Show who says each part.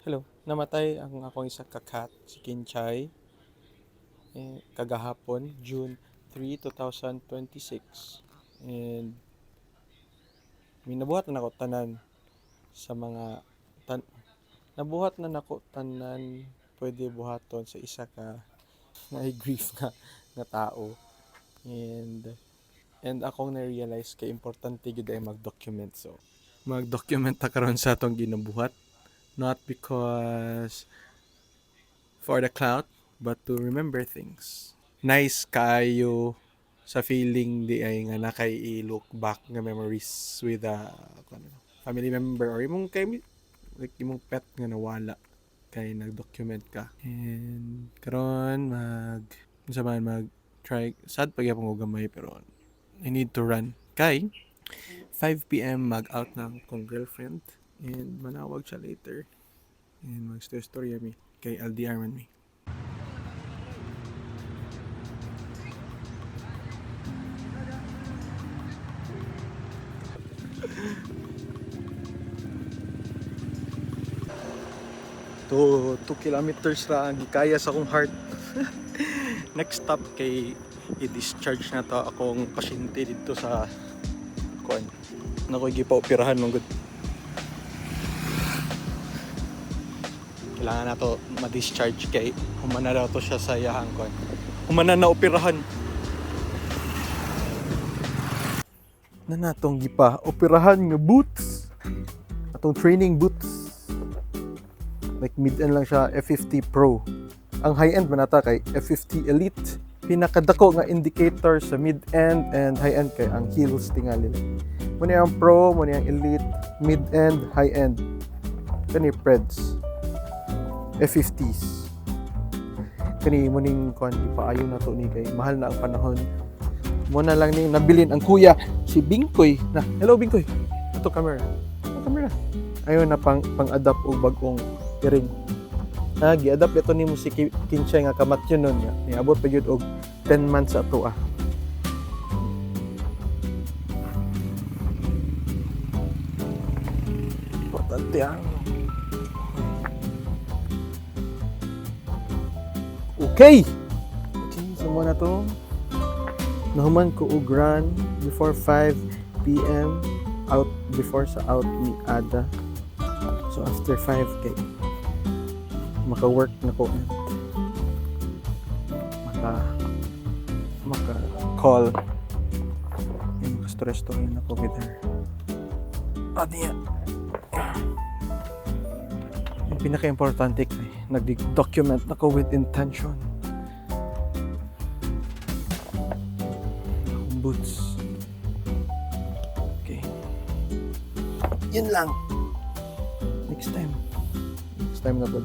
Speaker 1: Hello, namatay ang akong isa ka cat, si Kinchay, kagahapon, June 3, 2026. And minabuhat na nako tanan sa mga nabuhat na nako tanan pwede buhaton sa isa ka may grief nga tao. And akong na-realize kay importante gyud ay mag-document. So, mag-document ta karon sa atong ginabuhat, not because for the clout, but to remember things. Nice kayo sa feeling di ay nga nakay i-look back nga memories with a family member or imong kay like imong pet nga nawala kay nag-document ka. And karon unsa man mag try sad pa gyapon ko gamay pero I need to run kay 5 p.m. mag-out na akong girlfriend and manawag siya later and mag-story mi kay LDR man mi. To 2 kilometers ra ang gikaya sa akong heart. Next stop kay i-discharge na to akong pasyente dito sa kuan. Nakoy gipa-operahan mong good. Kailangan na to ma-discharge kay humana daw to siya sa iyahang kuan. Humana na operahan. Na natong gipa-operahan nga boots. Atong training boots. Like mid-end lang siya, F50 Pro. Ang high-end man nata kay F50 Elite. Pinakadako nga indicator sa mid-end and high-end kay ang heels tingali. Muna ang Pro, muna ang Elite, mid-end, high-end. Kani Preds. F50s. Kani muning kuan ipaayo na to ni kay mahal na ang panahon. Muna lang ni nabilin ang kuya si Bingkoy. Na, hello Bingkoy. Ito camera. Ito camera. Ayon na pang-adapt og bagong ring. Gi-adapt ito ni mo si Kinchay nga kamatyon nun niya. Niabot pa yun og 10 months ato ah. Importante ang okay! So muna to. Nahuman ko og run before 5 p.m. Out before sa out ni Ada. So after 5 kay maka-work na ko and maka-call and maka-stress to yun ako with her. Niya. Yung pinaka-importante kay nag-document na ko with intention. Akong boots. Okay. Yun lang. Next time na po.